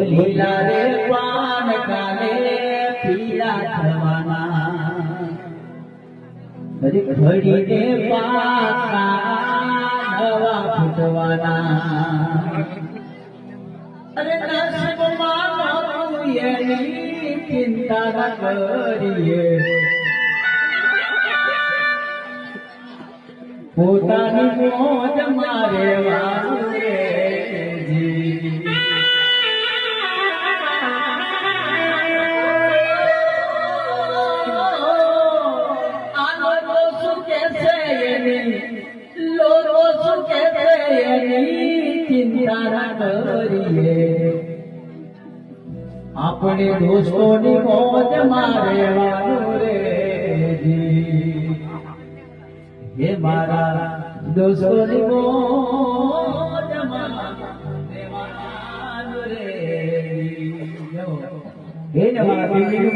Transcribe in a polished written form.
લીલા રે પાન કાલે પીળા થવાના ઘડી ને પાકા નવા ફૂટવાના અરે નસીબમાં નહોતું એની ચિંતા ન કરીએ પોતાની મોજ મારે વાળું રે લોકો શું કહેશે એની ચિંતા ના કરીએ આપણે દોસ્તોની મોજ મારે વાળું રે હે મારા દોસ્તોની મોજ મારે વાળું રે હે મારા